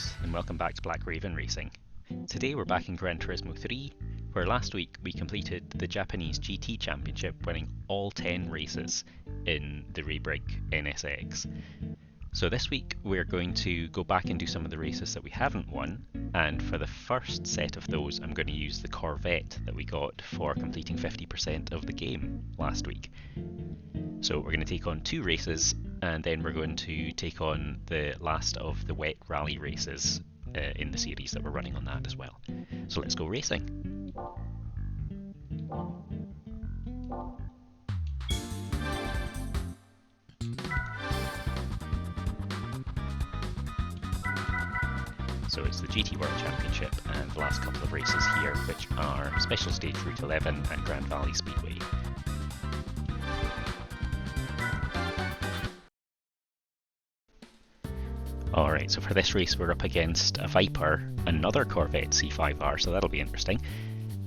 folks, and welcome back to Black Raven Racing. Today we're back in Gran Turismo 3, where last week we completed the Japanese GT Championship, winning all 10 races in the Rebrig NSX. So this week we're going to go back and do some of the races that we haven't won, and for the first set of those I'm going to use the Corvette that we got for completing 50% of the game last week. So we're going to take on 2 races, and then we're going to take on the last of the wet rally races in the series that we're running on that as well. So let's go racing. So it's the GT World Championship and the last couple of races here, which are Special Stage Route 11 and Grand Valley Speedway. Alright, so for this race we're up against a Viper, another Corvette C5R, so that'll be interesting,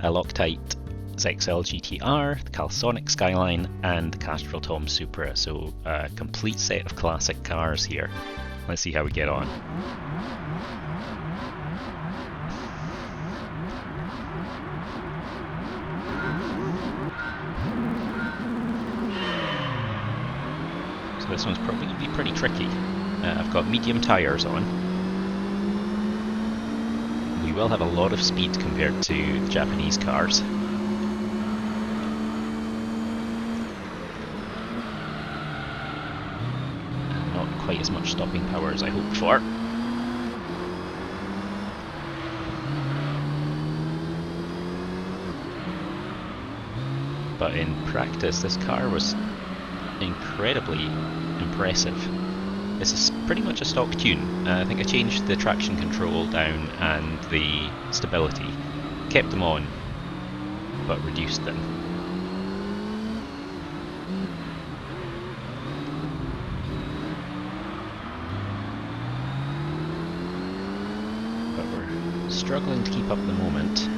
a Loctite XL GTR, the Calsonic Skyline, and the Castrol Tom Supra, so a complete set of classic cars here. Let's see how we get on. So this one's probably going to be pretty tricky. I've got medium tyres on. We will have a lot of speed compared to the Japanese cars. And not quite as much stopping power as I hoped for. But in practice, this car was incredibly impressive. This is pretty much a stock tune. I think I changed the traction control down and the stability. Kept them on, but reduced them. But we're struggling to keep up at the moment.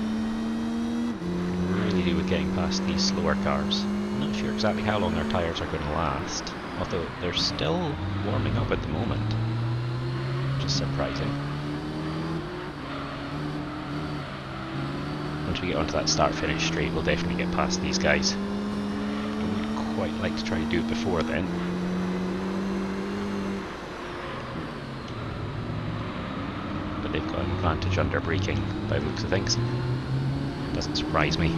Really do with getting past these slower cars. I'm not sure exactly how long our tyres are going to last. Although they're still warming up at the moment, which is surprising. Once we get onto that start-finish straight, we'll definitely get past these guys. I would quite like to try to do it before then. But they've got an advantage under braking, by the looks of things. Doesn't surprise me.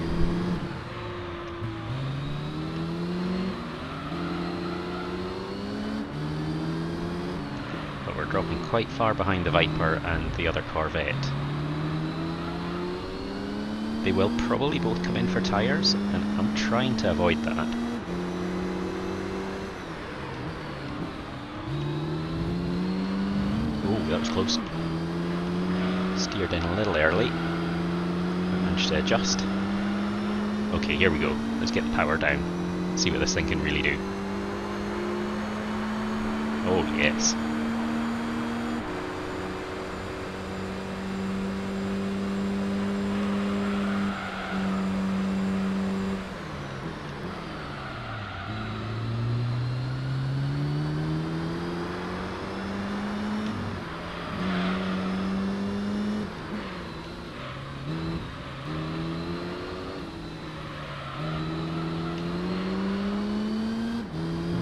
Dropping quite far behind the Viper and the other Corvette. They will probably both come in for tyres, and I'm trying to avoid that. Oh, that was close. Steered in a little early. Managed to adjust. Okay, here we go. Let's get the power down. See what this thing can really do. Oh yes.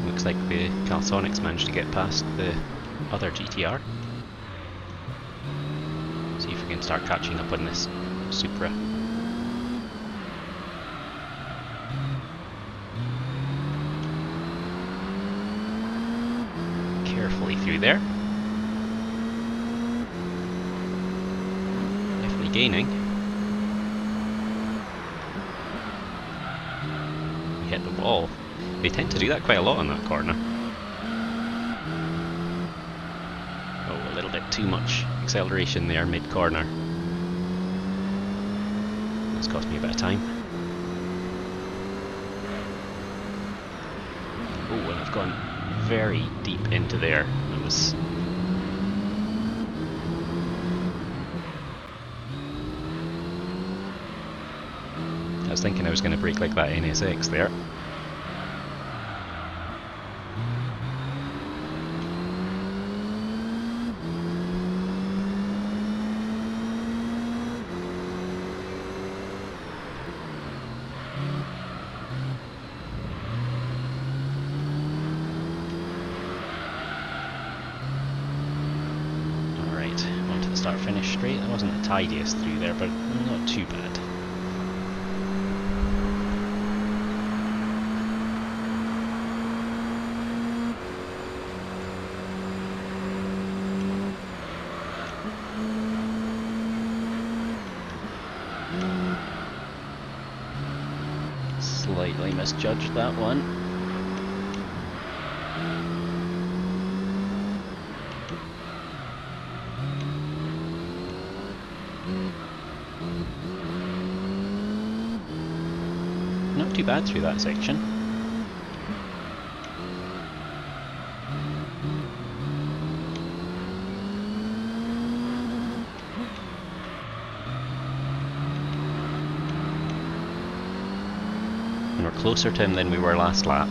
Looks like the Calsonics managed to get past the other GTR. See if we can start catching up on this Supra. Carefully through there. Definitely gaining. We hit the wall. They tend to do that quite a lot on that corner. Oh, a little bit too much acceleration there mid-corner. That's cost me a bit of time. Oh, and I've gone very deep into there. That was... I was thinking I was going to brake like that NSX there. start-finish straight. That wasn't the tidiest through there, but not too bad. Slightly misjudged that one. Not too bad through that section. And we're closer to him than we were last lap.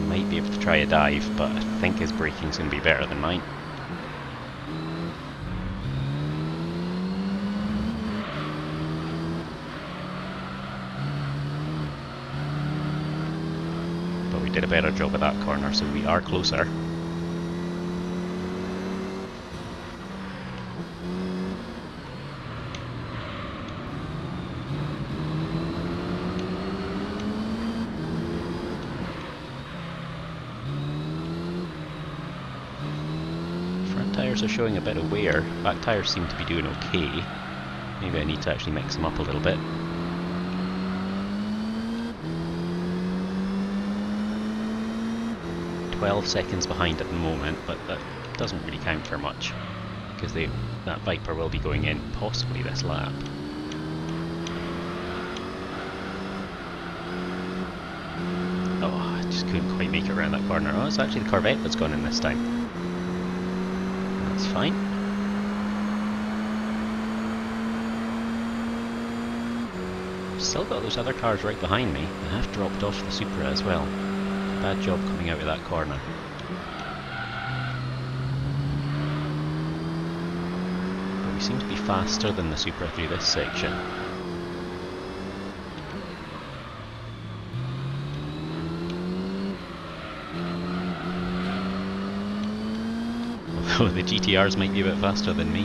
Might be able to try a dive, but I think his braking's going to be better than mine. But we did a better job at that corner, so we are closer. Tyres are showing a bit of wear. Back tyres seem to be doing okay. Maybe I need to actually mix them up a little bit. "12 seconds behind at the moment, but that doesn't really count for much because that Viper will be going in possibly this lap. Oh, I just couldn't quite make it around that corner. Oh, it's actually the Corvette that's gone in this time. That's fine. Still got those other cars right behind me. I have dropped off the Supra as well. Bad job coming out of that corner. But we seem to be faster than the Supra through this section. Although the GTRs might be a bit faster than me.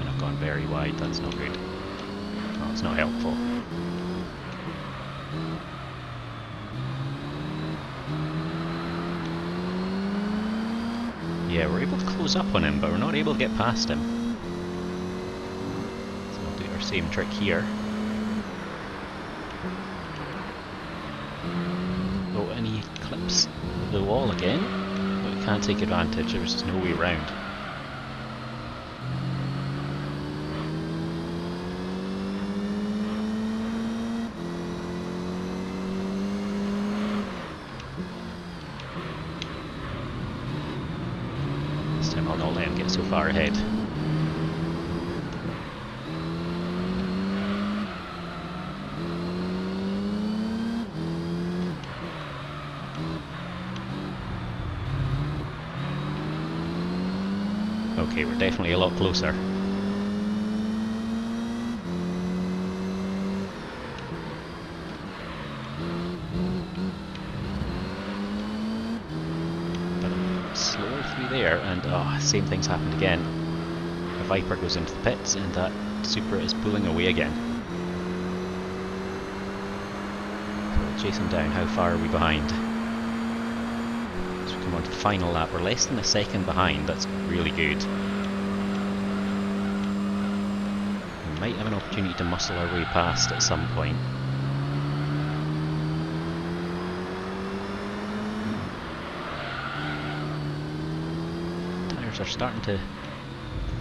And I've gone very wide, that's not good. Oh, it's not helpful. Yeah, we're able to close up on him, but we're not able to get past him. So we'll do our same trick here. Oh, and he clips the wall again, but we can't take advantage, there's just no way around. This time I'll not let him get so far ahead. Okay, we're definitely a lot closer. But I'm slower through there, and oh, same thing's happened again. A Viper goes into the pits, and that Supra is pulling away again. So we'll chase him down. How far are we behind? So we come on to the final lap. We're less than a second behind. That's really good. Might have an opportunity to muscle our way past at some point. Tyres are starting to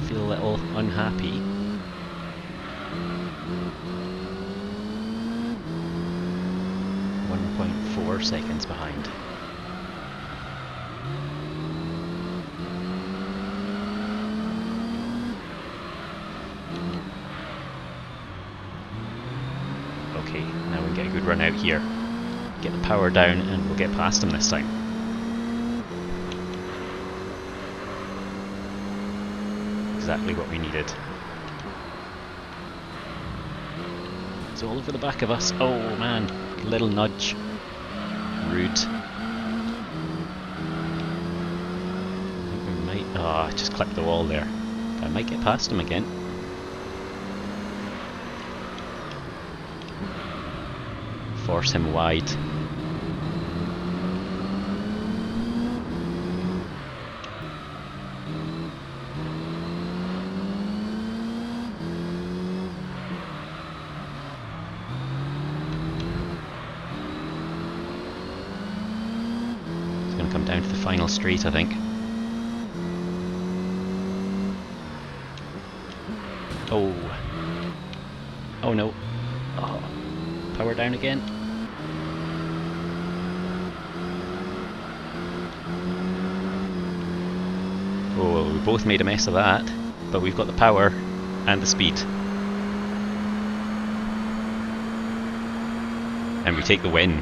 feel a little unhappy. .4 seconds behind. Okay, now we can get a good run out here. Get the power down and we'll get past him this time. Exactly what we needed. It's all over the back of us. Oh man, little nudge. Rude. I just clipped the wall there. I might get past him again. Force him wide. He's going to come down to the final straight, I think. Oh. Oh no. Oh. Power down again. Oh, well, we both made a mess of that, but we've got the power and the speed. And we take the win.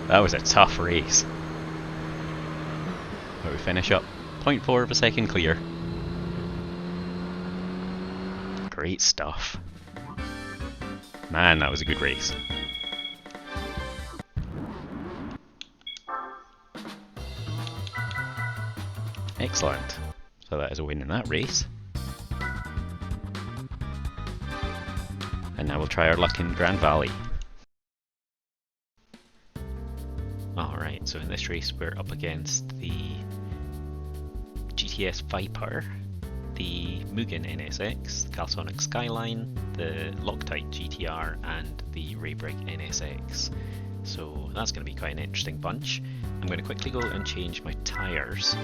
That was a tough race. But we finish up 0.4 of a second clear. Great stuff. Man, that was a good race. Excellent. So that is a win in that race. And now we'll try our luck in Grand Valley. Alright, so in this race we're up against the GTS Viper, the Mugen NSX, the Calsonic Skyline, the Loctite GTR and the Raybrake NSX. So that's going to be quite an interesting bunch. I'm going to quickly go and change my tyres.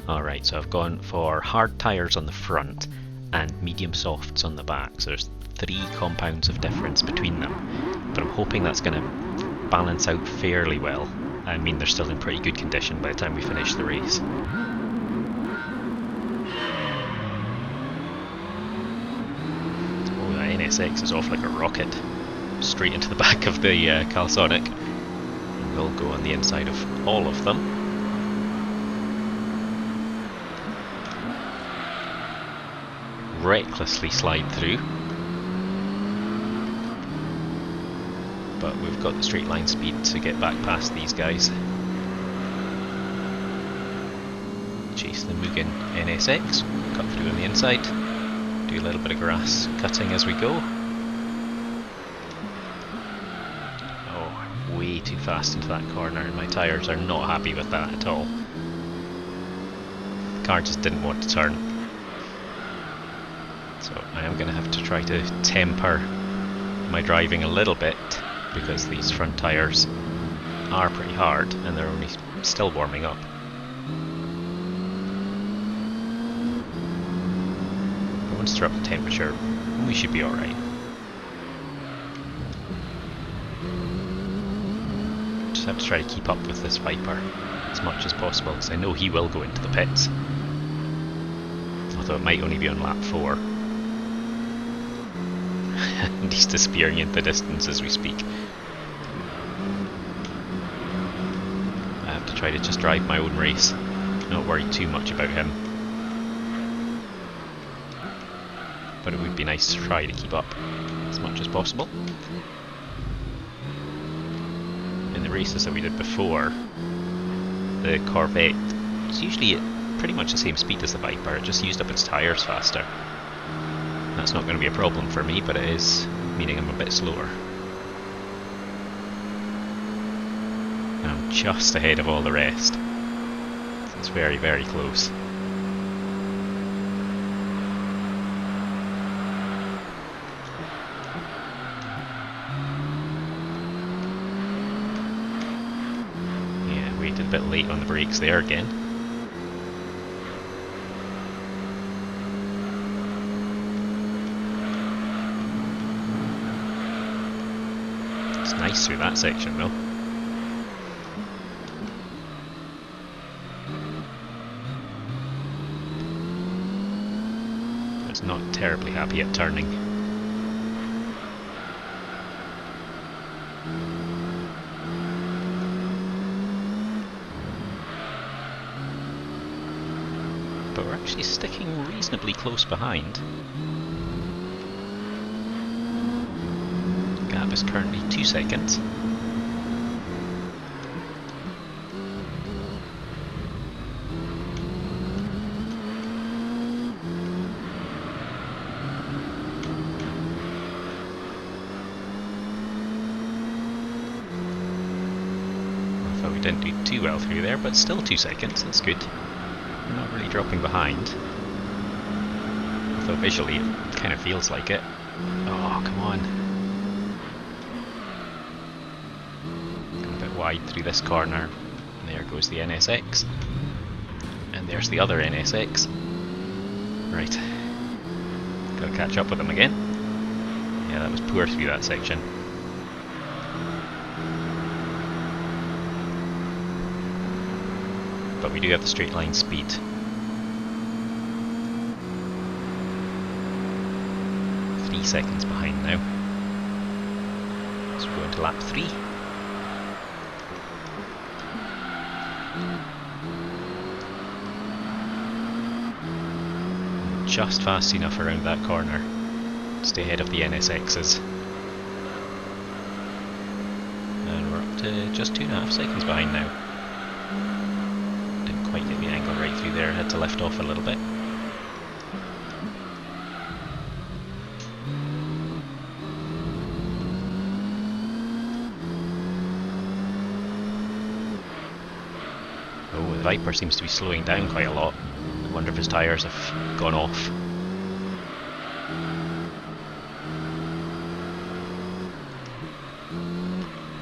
Alright, so I've gone for hard tyres on the front and medium softs on the back. So there's 3 compounds of difference between them. But I'm hoping that's going to balance out fairly well. I mean, they're still in pretty good condition by the time we finish the race. Oh, the NSX is off like a rocket. Straight into the back of the Calsonic. We'll go on the inside of all of them. Recklessly slide through. But we've got the straight line speed to get back past these guys. Chase the Mugen NSX, cut through on the inside, do a little bit of grass cutting as we go. Oh, way too fast into that corner, and my tyres are not happy with that at all. The car just didn't want to turn. So I am going to have to try to temper my driving a little bit, because these front tyres are pretty hard and they're only still warming up. But once they're up to temperature, we should be alright. Just have to try to keep up with this Viper as much as possible, because I know he will go into the pits. Although it might only be on lap 4. And he's disappearing into the distance as we speak. I have to try to just drive my own race, not worry too much about him. But it would be nice to try to keep up as much as possible. In the races that we did before, the Corvette was usually at pretty much the same speed as the Viper, it just used up its tyres faster. That's not going to be a problem for me, but it is meaning I'm a bit slower. And I'm just ahead of all the rest. So it's very, very close. Yeah, waited a bit late on the brakes there again. Nice through that section though. It's not terribly happy at turning. But we're actually sticking reasonably close behind. Gap is currently 2 seconds. Well, we didn't do too well through there, but still 2 seconds, that's good. We're not really dropping behind. Although visually it kind of feels like it. Oh, come on. Going a bit wide through this corner. And there goes the NSX. And there's the other NSX. Right. Gotta catch up with them again. Yeah, that was poor through that section. But we do have the straight line speed. Three seconds behind now. So we're going to lap 3. Just fast enough around that corner. Stay ahead of the NSXs. And we're up to just 2.5 seconds behind now. Didn't quite get the angle right through there, had to lift off a little bit. Oh, the Viper seems to be slowing down quite a lot. I wonder if his tyres have gone off.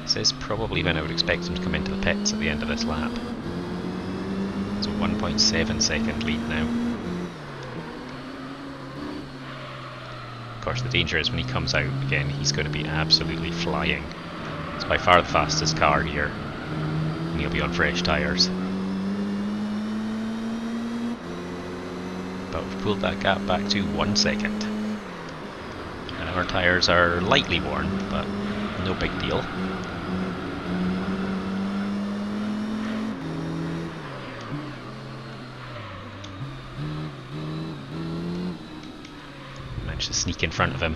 This is probably when I would expect him to come into the pits at the end of this lap. It's a 1.7 second lead now. Of course, the danger is when he comes out again, he's going to be absolutely flying. It's by far the fastest car here, and he'll be on fresh tyres. But we've pulled that gap back to 1 second. And our tyres are lightly worn, but no big deal. Managed to sneak in front of him.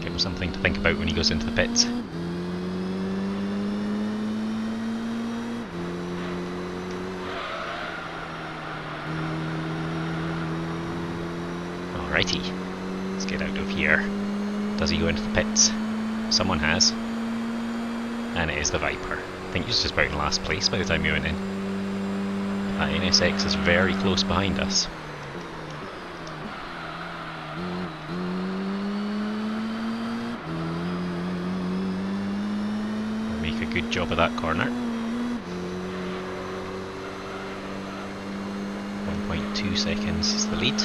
Give him something to think about when he goes into the pits. Alrighty, let's get out of here. Does he go into the pits? Someone has. And it is the Viper. I think he's just about in last place by the time he went in. That NSX is very close behind us. We'll make a good job of that corner. 1.2 seconds is the lead.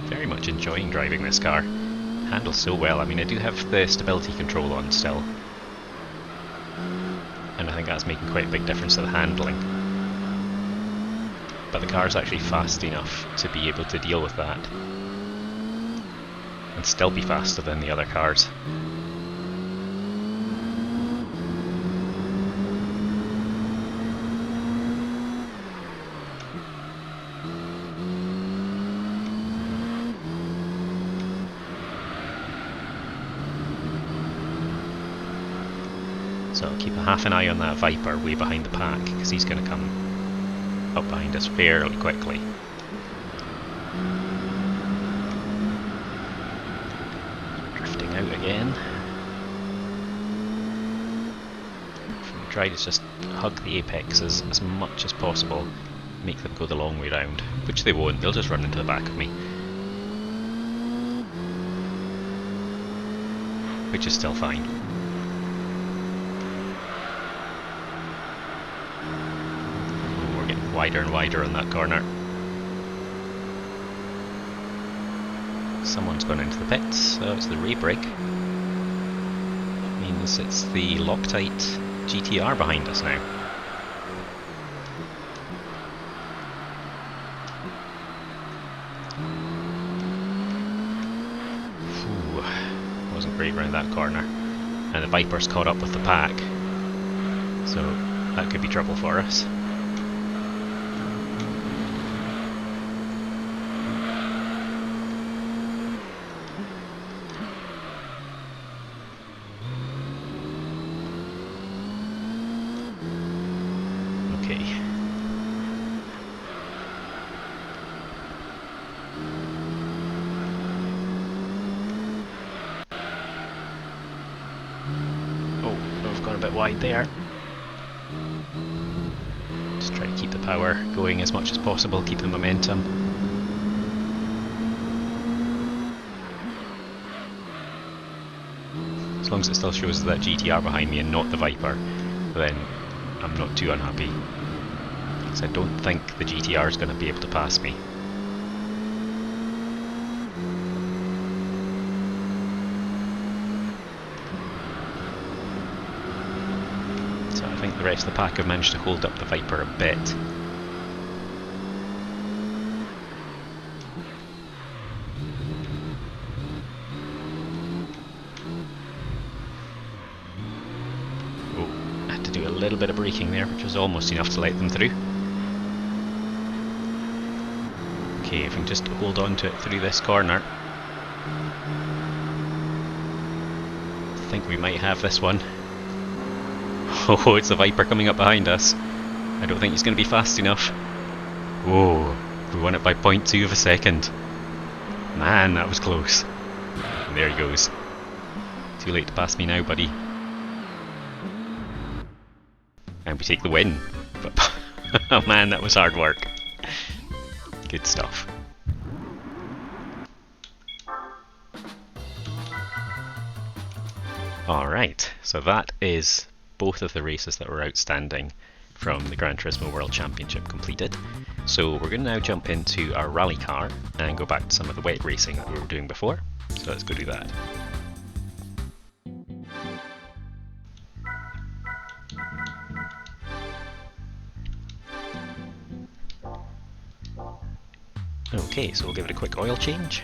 Very much enjoying driving this car. Handles so well. I mean, I do have the stability control on still, and I think that's making quite a big difference to the handling. But the car's actually fast enough to be able to deal with that, and still be faster than the other cars. So I'll keep a half an eye on that Viper way behind the pack, because he's going to come up behind us fairly quickly. Drifting out again. We try to just hug the apexes as much as possible, make them go the long way round, which they won't, they'll just run into the back of me. Which is still fine. Wider and wider on that corner. Someone's gone into the pits, so it's the rear brake. Means it's the Loctite GTR behind us now. Ooh, wasn't great around that corner. And the Viper's caught up with the pack, so that could be trouble for us. Okay. 1 bit wide there. Just try to keep the power going as much as possible, keep the momentum. As long as it still shows that GTR behind me and not the Viper, then I'm not too unhappy. Because I don't think the GTR is going to be able to pass me. So I think the rest of the pack have managed to hold up the Viper a bit. A little bit of braking there, which was almost enough to let them through. Okay, if we can just hold on to it through this corner, I think we might have this one. Oh, it's the Viper coming up behind us. I don't think he's going to be fast enough. Whoa, we won it by 0.2 of a second. Man, that was close. And there he goes. Too late to pass me now, buddy. And we take the win. But oh man, that was hard work. Good stuff. Alright, so that is both of the races that were outstanding from the Gran Turismo World Championship completed. So we're going to now jump into our rally car and go back to some of the wet racing that we were doing before. So let's go do that. Okay, so we'll give it a quick oil change.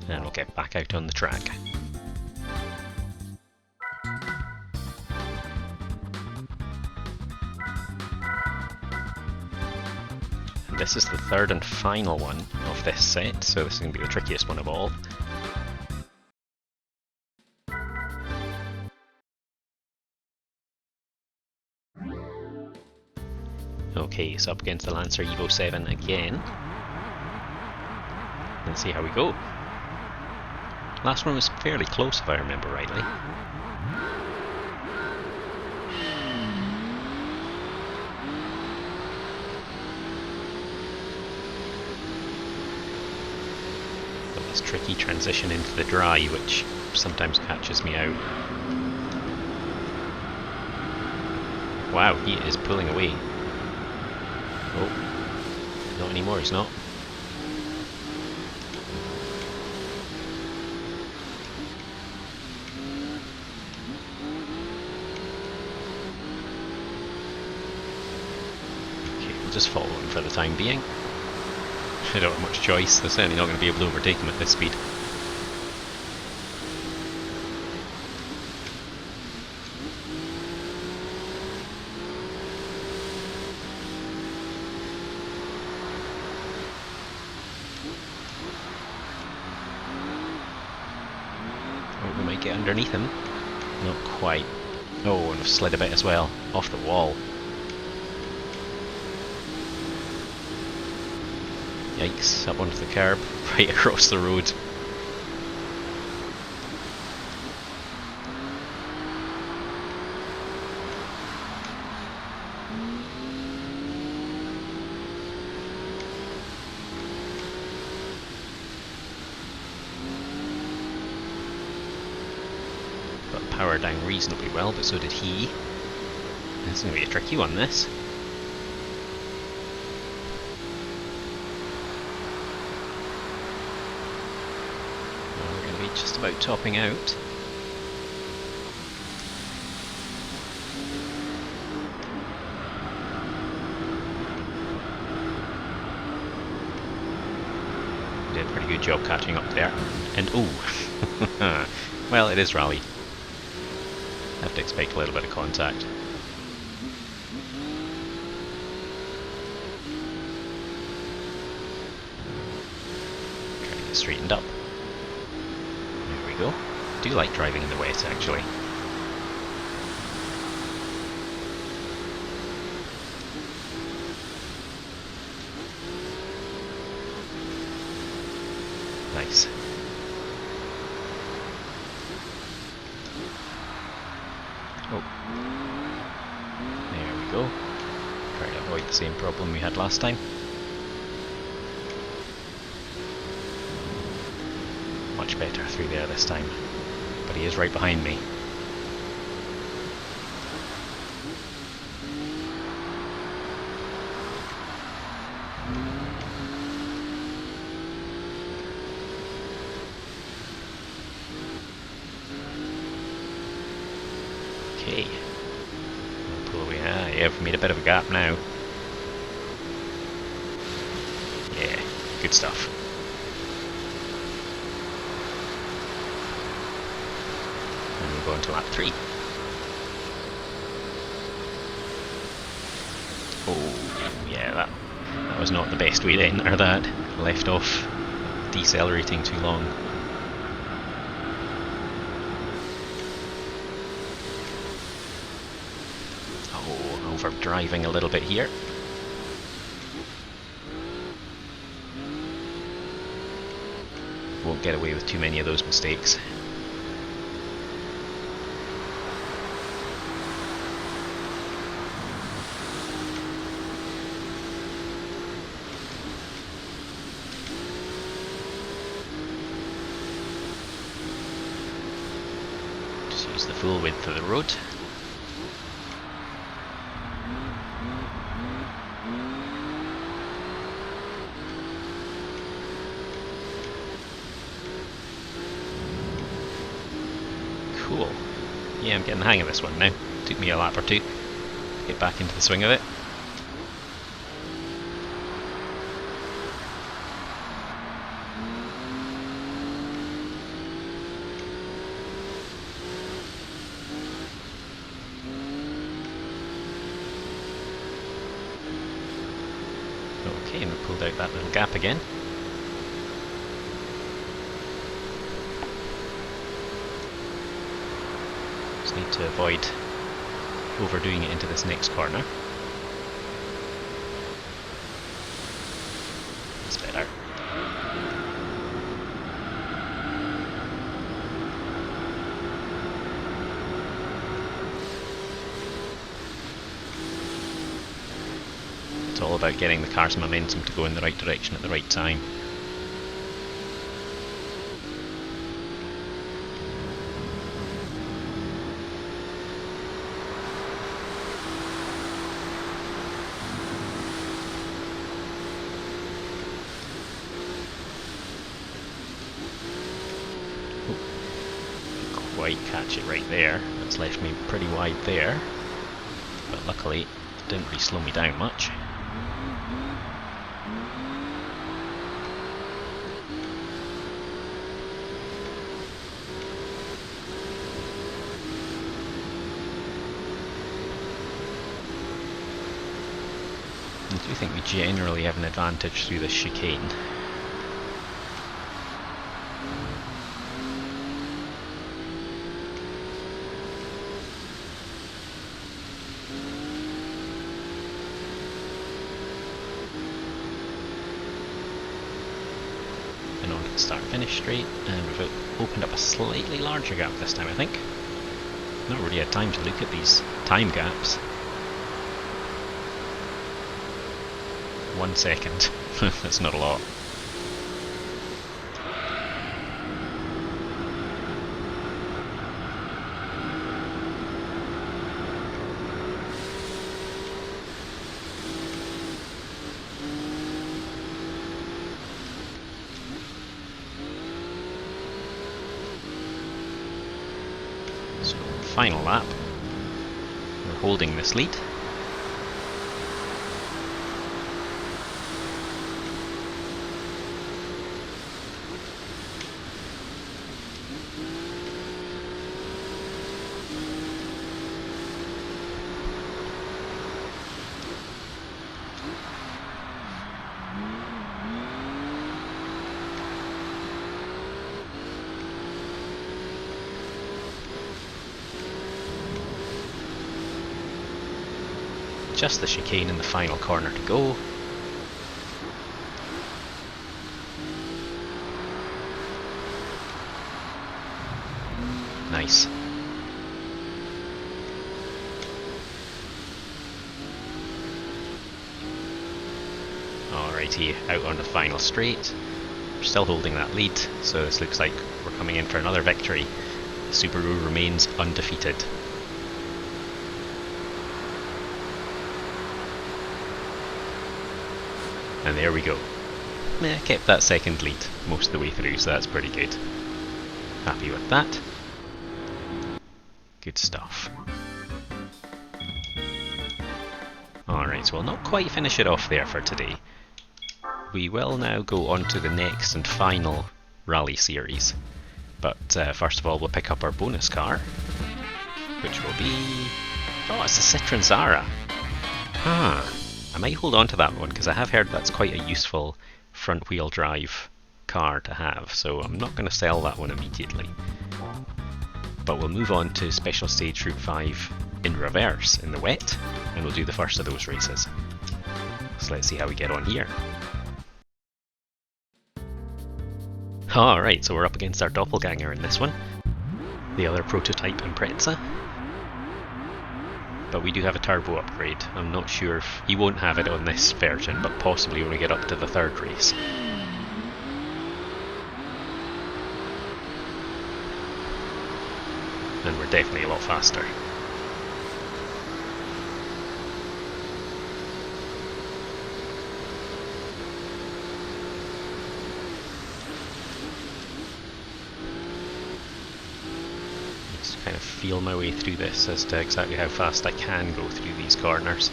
And we'll get back out on the track. And this is the third and final one of this set, so this is going to be the trickiest one of all. Okay, so up against the Lancer Evo 7 again. Let's see how we go. Last one was fairly close if I remember rightly. But this tricky transition into the dry, which sometimes catches me out. Wow, he is pulling away. Oh, not anymore, he's not. Okay, we'll just follow him for the time being. I don't have much choice, they're certainly not going to be able to overtake him at this speed. Get underneath him. Not quite. Oh, and I've slid a bit as well. Off the wall. Yikes, up onto the curb. Right across the road. Power down reasonably well, but so did he. It's going to be a tricky one, this. Well, we're going to be just about topping out. Did a pretty good job catching up there. And oh, well, it is rally. Have to expect a little bit of contact. Try to get straightened up. There we go. I do like driving in the wet, actually. Oh, there we go. Try to avoid the same problem we had last time. Much better through there this time, but he is right behind me. Okay, pull away. Yeah, we've made a bit of a gap now. Yeah, good stuff. And we'll go into lap 3. Oh, yeah, that was not the best way to enter that. Left off decelerating too long. Oh, over driving a little bit here. Won't get away with too many of those mistakes. Just use the full width of the road. Cool. Yeah, I'm getting the hang of this one now. Took me a lap or two to get back into the swing of it. Okay, and we pulled out that little gap again. Just need to avoid overdoing it into this next corner. That's better. It's all about getting the car's momentum to go in the right direction at the right time. Quite catch it right there. That's left me pretty wide there, but luckily it didn't really slow me down much. I do think we generally have an advantage through this chicane. Start finish straight, and we've opened up a slightly larger gap this time, I think. Not really had time to look at these time gaps. 1 second. That's not a lot. So, final lap. We're holding this lead. Just the chicane in the final corner to go. Nice. opportunity out on the final straight. We're still holding that lead, so this looks like we're coming in for another victory. Subaru remains undefeated. And there we go. Kept that second lead most of the way through, so that's pretty good. Happy with that. Good stuff. Alright, so we'll not quite finish it off there for today. We will now go on to the next and final rally series. But first of all, we'll pick up our bonus car, which will be... oh, it's a Citroen Zara. I might hold on to that one, because I have heard that's quite a useful front-wheel drive car to have, so I'm not going to sell that one immediately. But we'll move on to Special Stage Route 5 in reverse, in the wet, and we'll do the first of those races. So let's see how we get on here. Alright, so we're up against our doppelganger in this one, the other prototype Impreza. But we do have a turbo upgrade. I'm not sure if he won't have it on this version, but possibly when we get up to the third race. And we're definitely a lot faster. Kind of feel my way through this as to exactly how fast I can go through these corners.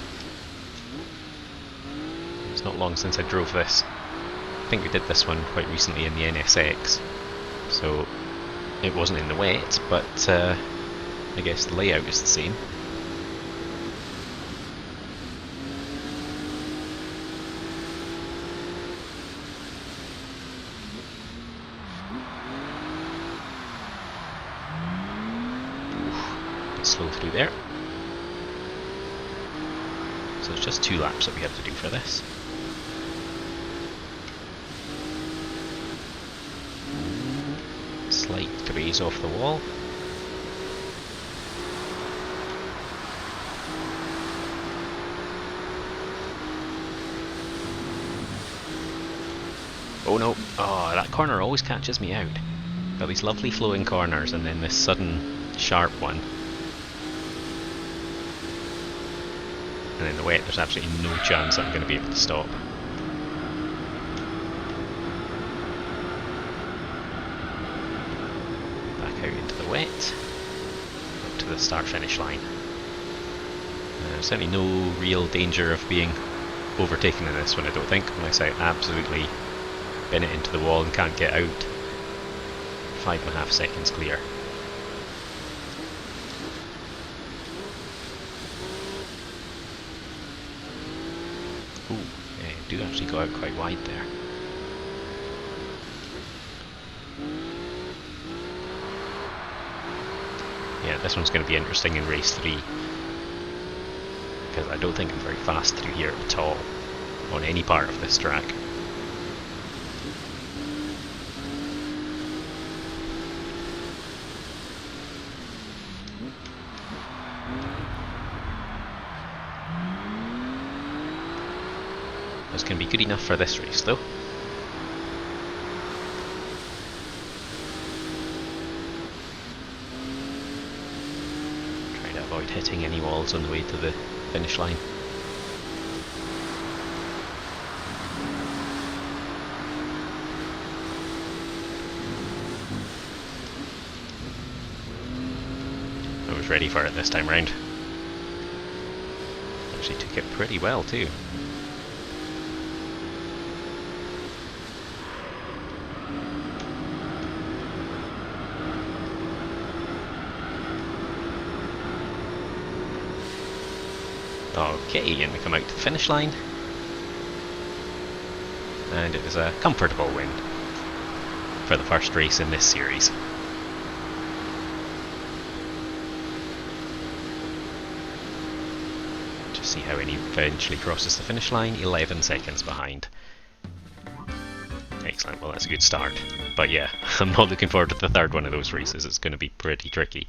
It's not long since I drove this. I think we did this one quite recently in the NSX, so it wasn't in the wet, but I guess the layout is the same. Slow through there. So it's just 2 laps that we have to do for this. Slight graze off the wall. Oh no, oh, that corner always catches me out. Got these lovely flowing corners and then this sudden sharp one. And in the wet, there's absolutely no chance that I'm going to be able to stop. Back out into the wet, up to the start-finish line. There's certainly no real danger of being overtaken in this one, I don't think, unless I absolutely bin it into the wall and can't get out. 5.5 seconds clear. Do actually go out quite wide there. Yeah, this one's going to be interesting in race 3, because I don't think I'm very fast through here at all on any part of this track. This can be good enough for this race though. Try to avoid hitting any walls on the way to the finish line. I was ready for it this time round. Actually took it pretty well too. Okay, and we come out to the finish line, and it was a comfortable win for the first race in this series. Just see how he eventually crosses the finish line, 11 seconds behind. Excellent, well that's a good start. But yeah, I'm not looking forward to the third one of those races, it's going to be pretty tricky.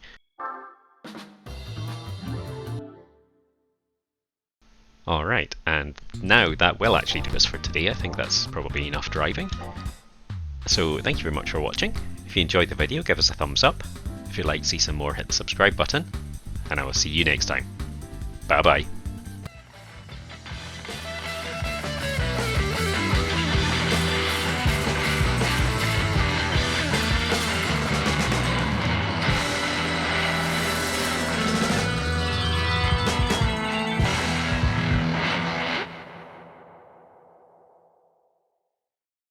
Alright, and now that will actually do us for today. I think that's probably enough driving. So thank you very much for watching. If you enjoyed the video, give us a thumbs up. If you'd like to see some more, hit the subscribe button. And I will see you next time. Bye bye.